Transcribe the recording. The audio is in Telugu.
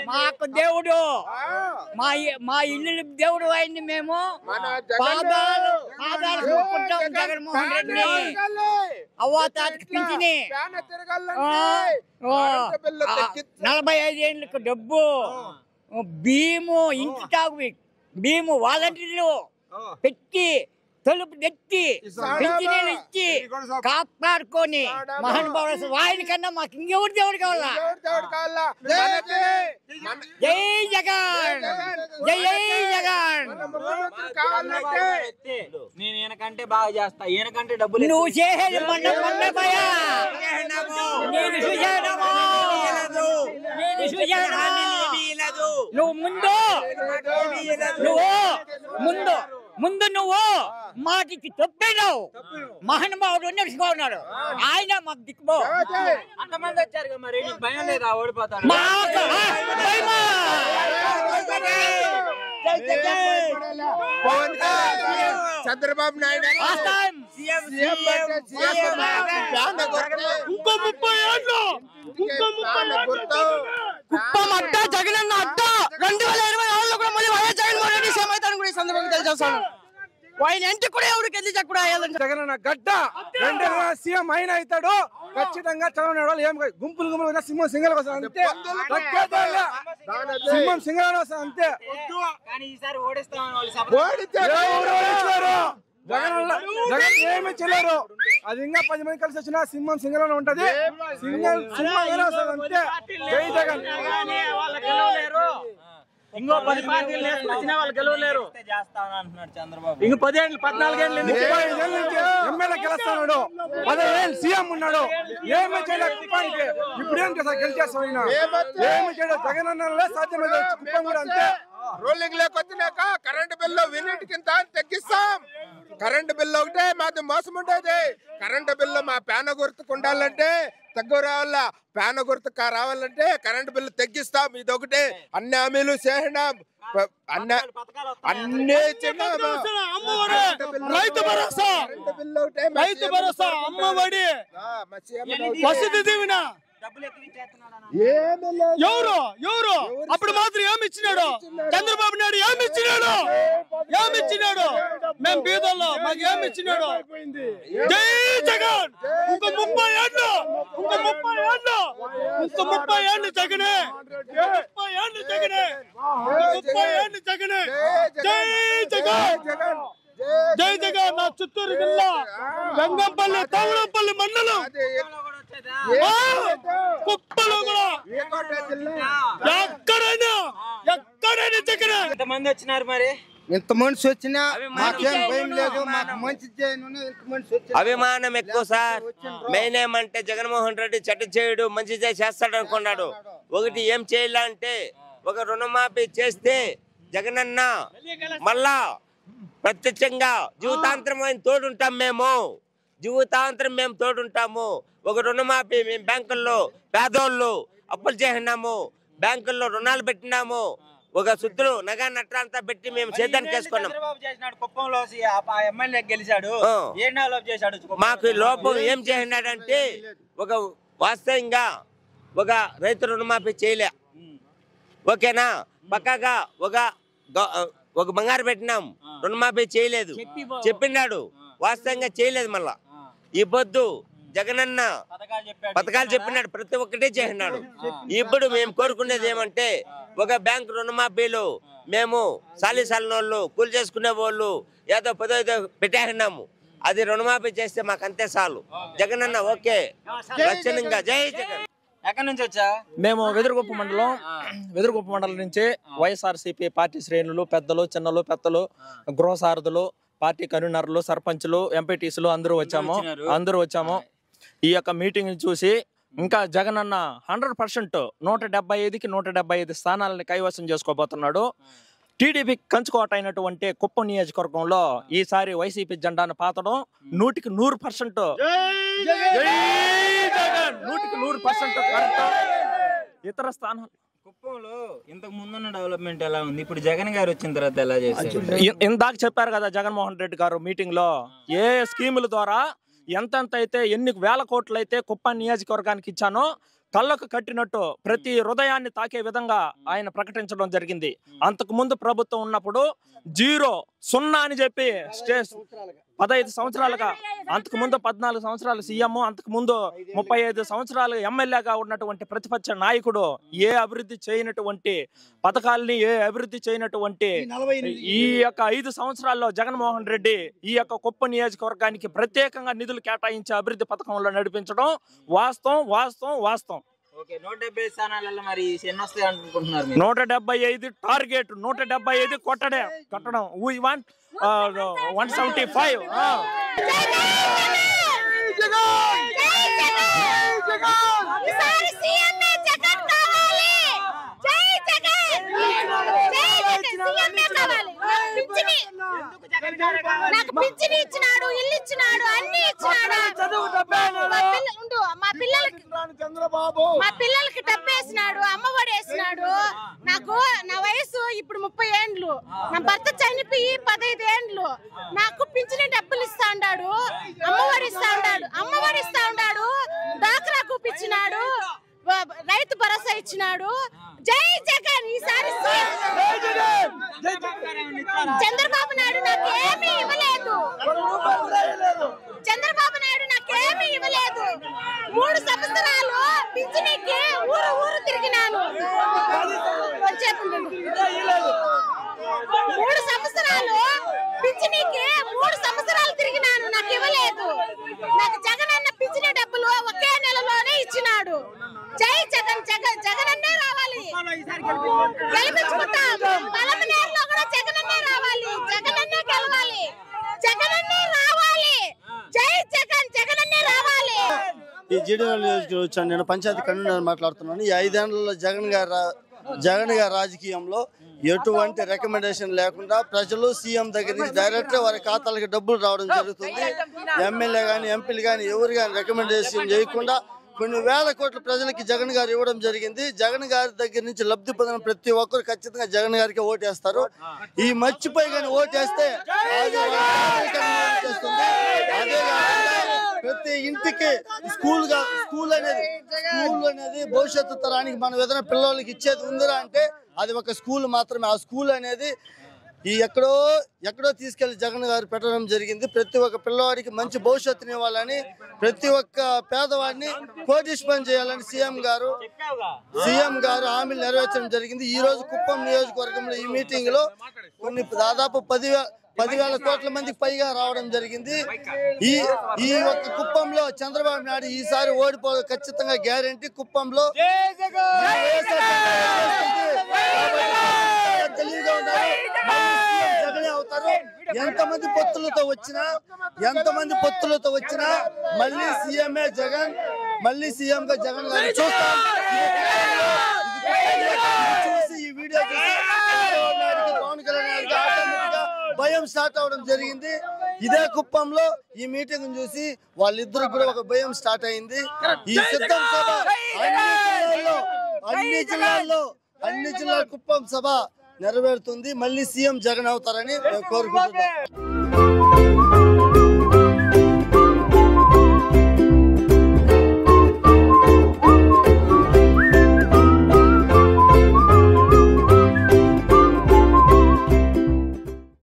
మాకు దేవుడు మా ఇల్లు దేవుడు అయింది. మేము పాదాలు చూపుకుంటాం జగన్మోహన్ రెడ్డిని. అవ్వ తాతకి పింఛని 45 ఏళ్ళకు డబ్బు, భీము, ఇంటి తాగు భీము, వాలంటీర్లు పెట్టి తలుపు నెట్టి పింఛనీళ్ళు ఇచ్చి కాపాడుకొని మహానుభావుడు ఆయన కన్నా మాకు ఇంకెవరు దేవుడు కావాలా? జై జగన్, జై జగన్. నేను ఈయనకంటే బాగా చేస్తా, ఈయనకంటే డబ్బులు నువ్వు చేసేది మండపయ్యా. నువ్వు ముందు నువ్వు మాటికి తప్పేనావు. మహానుభావుడు నడుచుకున్నాడు ఆయన, మాకు దిక్కుపో. అంతమంది వచ్చారు మరి, భయం లేదా ఓడిపోతాడు? చంద్రబాబు నాయుడు ఇంకో 30 ఏళ్ళు కుప్పం అడ్డ, జగనన్న అడ్డ. 2024లో కూడా మళ్ళీ వైఎస్ జగన్మోహన్ రెడ్డి సీఎం అవుతారని కూడా ఈ సందర్భంగా తెలియజేస్తాను. ఆయన ఇంటికి కూడా ఎవరికి ఎదిగి కూడా జగనన్న గడ్డ 2 సీఎం అయిన అవుతాడు ఖచ్చితంగా. చంద్రబాబు నాయుడు ఏం గుంపులు సింహం సింగల్ వస్తా అంతే, సింహం సింగల్ వస్తా అంతే. జగన్ ఏమి చేయలేరు. అది ఇంకా 10 మంది కలిసి వచ్చినా సింహం సింగల్ ఉంటది. సింహం అంతే. జై జగన్. ఇంకో 10 పార్టీలు వచ్చినా వాళ్ళు గెలవలేరు. ఇంకో 10 ఏళ్ళు 14 ఏళ్ళు ఎమ్మెల్యే గెలుస్తున్నాడు, 15 ఏళ్ళు సీఎం ఉన్నాడు. ఏమి చేయలేదు కుప్పానికి. ఇప్పుడేం గెలిచేస్తాం ఆయన? ఏమి చేయలేదు. జగన్ అన్న సాధ్యమైతే కుప్పం కూడా అంతే. రూలింగ్ లేకొచ్చినాక కరెంటు బిల్లు విన్నిటికింత తగ్గిస్తాం. కరెంటు బిల్లు ఒకటే మాది మోసం ఉండేది. కరెంటు బిల్లు మా పేన గుర్తుకు ఉండాలంటే తక్కువ రావాలా, పేన గుర్తుకు రావాలంటే కరెంటు బిల్లు తగ్గిస్తాం. ఇది ఒకటే. అన్ని హామీలు చేసినాం, అన్ని రైతు భరోసా, రైతు భరోసా, అమ్మఒడి, వసతి దీవెన. ఎవరు అప్పుడు మాత్రం ఏమి ఇచ్చినాడు? చంద్రబాబు నాయుడు ఏమి ఇచ్చినాడు? మేము బీదల్లో మాకు ఏమి ఇచ్చినాడు? జై జగన్. ఇంకో 30 ఏళ్ళు జగనే, 30 ఏళ్ళు జగనే. జై జగన్, జై జగన్. నా చిత్తూరు జిల్లా గంగంపల్లి, తవడంపల్లి మండలం, కుప్పలో కూడా ఎక్కడైనా జగన్. ఎంతమంది వచ్చినారు మరి? ఇంత మనిషి వచ్చినా మాకేం భయం లేదు. మాకు మంచి అభిమానం ఎక్కువ సార్. మెయిన్ ఏమంటే జగన్మోహన్ రెడ్డి చెడ్డ చేయడు, మంచి చేస్తాడు అనుకున్నాడు. ఒకటి ఏం చేయాలంటే ఒక రుణమాఫీ చేస్తే జగనన్న మళ్ళా ప్రత్యక్షంగా జీవితాంతరం ఆయన తోడుంటాం. జీవితాంతరం మేము తోడుంటాము. ఒక రుణమాఫీ మేము బ్యాంకుల్లో పేదోళ్ళు అప్పులు చేసినాము, బ్యాంకుల్లో రుణాలు పెట్టినాము. ఒక సుద్దులు నగా నట్ర అంతా పెట్టి మేము చేద్దానికి వేసుకున్నాం. మాకు లోపం ఏం చేసినాడంటే ఒక వాస్తవంగా ఒక రైతు రుణమాఫీ చేయలే, ఓకేనా. పక్కగా ఒక బంగారు పెట్టినాం, రుణమాఫీ చేయలేదు చెప్పినాడు, వాస్తవంగా చేయలేదు. మళ్ళా ఈ పొద్దు జగనన్న పథకాలు చెప్పినాడు, ప్రతి ఒక్కటే చేసినాడు. ఇప్పుడు మేము కోరుకునేది ఏమంటే ఒక బ్యాంకు రుణమాఫీలు మేము సాలిసాలినోళ్ళు కూలి చేసుకునే వాళ్ళు ఏదో 10 పెట్టేసినాము. అది రుణమాఫీ చేస్తే మాకు అంతే చాలు. జగనన్న ఓకే లక్షణంగా. జై జగన్. ఎక్కడి నుంచి వచ్చా? మేము వెదురుగుప్ప మండలం నుంచి వైఎస్ఆర్సీపీ పార్టీ శ్రేణులు, పెద్దలు, చిన్నలు, పెద్దలు, గృహసారథులు, పార్టీ కన్వీనర్లు, సర్పంచులు, ఎంపీటీసీలు అందరూ వచ్చాము. ఈ యొక్క మీటింగ్ చూసి ఇంకా జగనన్న 100% 175కి 175 స్థానాలని కైవసం చేసుకోబోతున్నాడు. టీడీపీ కంచుకోట అయినటువంటి కుప్పం నియోజకవర్గంలో ఈసారి వైసీపీ జెండాను పాతడం 100కి 100%. 100% ఇతర స్థానాలు కుప్పంలో ఇంతకు ముందున్న డెవలప్మెంట్ ఎలా ఉంది? ఇప్పుడు జగన్ గారు వచ్చిన తర్వాత ఎలా చేశారు? ఇందాక చెప్పారు కదా జగన్మోహన్ రెడ్డి గారు మీటింగ్ లో, ఏ స్కీముల ద్వారా ఎంతెంత అయితే ఎన్ని వేల కోట్లు అయితే కుప్పం నియోజకవర్గానికి ఇచ్చానో కళ్ళకు కట్టినట్టు ప్రతి హృదయాన్ని తాకే విధంగా ఆయన ప్రకటించడం జరిగింది. అంతకు ముందు ప్రభుత్వం ఉన్నప్పుడు 0 అని చెప్పి 15 సంవత్సరాలుగా, అంతకు ముందు 14 సంవత్సరాలు సీఎం, అంతకు ముందు 35 సంవత్సరాలు ఎమ్మెల్యేగా ఉన్నటువంటి ప్రతిపక్ష నాయకుడు ఏ అభివృద్ధి చేయనటువంటి పథకాలని, ఏ అభివృద్ధి చేయనటువంటి ఈ యొక్క 5 సంవత్సరాల్లో జగన్మోహన్ రెడ్డి ఈ యొక్క కుప్పం నియోజకవర్గానికి ప్రత్యేకంగా నిధులు కేటాయించి అభివృద్ధి పథకంలో నడిపించడం వాస్తవం. 170 స్థానాలలో మరి ఎన్ని వస్తాయి అనుకుంటున్నారు? 175 టార్గెట్, 175 కొట్టడం. We want 175. నాకు పింఛన్ ఇచ్చినాడు, ఇల్లు ఇచ్చినాడు, అన్ని ఇచ్చినాడు. మా పిల్లలకి డబ్బేసినాడు, అమ్మఒడి వేసినాడు. నాకు నా వయసు ఇప్పుడు 30 ఏండ్లు, నా భర్త చనిపోయి 15 ఏండ్లు. నాకు పింఛన్ డబ్బులు ఇస్తా ఉన్నాడు, అమ్మఒడి ఇస్తా ఉన్నాడు, డాక్రా కూపించినాడు, రైతు భరోసా ఇచ్చినాడు. జై జగన్. ఈసారి చంద్రబాబు నాయుడు నాకేమీ ఇవ్వలేదు. 3 సంవత్సరాలు పింఛనీకి ఊరు తిరిగినాను. 3 సంవత్సరాలు పింఛనీకి 3 సంవత్సరాలు తిరిగినాను, నాకు ఇవ్వలేదు. నాకు జగన్ అన్న పింఛనీ డబ్బులు ఒకే నెలలోనే ఇచ్చినాడు. జై జగన్. జగన్ అన్నే రావాలి, గెలిపించుకుంటాం. పలమనేరులో కూడా జగన్ అన్నే రావాలి, జగన్ అన్నే గెలవాలి, జగన్ అన్నే రావాలి. జై జగన్. జగన్ అన్నే రావాలి. ఈ జీడిమెట్ల నియోజకవర్గం వచ్చాను. నేను పంచాయతీ కన్వీనర్ మాట్లాడుతున్నాను. ఈ 5 ఏళ్లలో జగన్ గారి రాజకీయంలో ఎటువంటి రికమెండేషన్ లేకుండా ప్రజలు సీఎం దగ్గర నుంచి డైరెక్ట్ వారి ఖాతాలకు డబ్బులు రావడం జరుగుతుంది. ఎమ్మెల్యే కానీ ఎంపీలు కానీ ఎవరు కానీ రికమెండేషన్ చేయకుండా కొన్ని వేల కోట్ల ప్రజలకి జగన్ గారు ఇవ్వడం జరిగింది. జగన్ గారి దగ్గర నుంచి లబ్ధి పొందిన ప్రతి ఒక్కరు ఖచ్చితంగా జగన్ గారికి ఓటేస్తారు. ఈ మర్చిపోయి కానీ ఓటేస్తే అది చేస్తుంది. అదే కాకుండా ప్రతి ఇంటికి స్కూల్ అనేది భవిష్యత్తు తరానికి మనం ఏదైనా పిల్లలకి ఇచ్చేది ఉందిరా అంటే అది ఒక స్కూల్ మాత్రమే. ఆ స్కూల్ అనేది ఈ ఎక్కడో తీసుకెళ్లి జగన్ గారు పెట్టడం జరిగింది. ప్రతి ఒక్క పిల్లవాడికి మంచి భవిష్యత్తుని ఇవ్వాలని, ప్రతి ఒక్క పేదవాడిని కోటీశ్వరం చేయాలని సీఎం గారు హామీలు నెరవేర్చడం జరిగింది. ఈ రోజు కుప్పం నియోజకవర్గంలో ఈ మీటింగ్ లో దాదాపు 10,000 కోట్ల మందికి పైగా రావడం జరిగింది. ఈ ఒక్క కుప్పంలో చంద్రబాబు నాయుడు ఈసారి ఓడిపోవడం ఖచ్చితంగా గ్యారెంటీ. కుప్పంలో తెలివిగా ఉన్నారు, జగనే అవుతారు. ఎంతమంది పొత్తులతో వచ్చినా మళ్ళీ సీఎంఏ జగన్, మళ్ళీ సీఎం గా జగన్ గారిని చూస్తాం. చూసి ఈ వీడియో చూసి పవన్ కళ్యాణ్ గారికి భయం స్టార్ట్ అవడం జరిగింది. ఇదే కుప్పంలో ఈ మీటింగ్ చూసి వాళ్ళిద్దరు కూడా ఒక భయం స్టార్ట్ అయింది. ఈ సిద్ధం సభ అన్ని జిల్లాల కుప్పం సభ నెరవేరుతుంది. మళ్ళీ సీఎం జగన్ అవుతారని మేము కోరుకుంటున్నాం.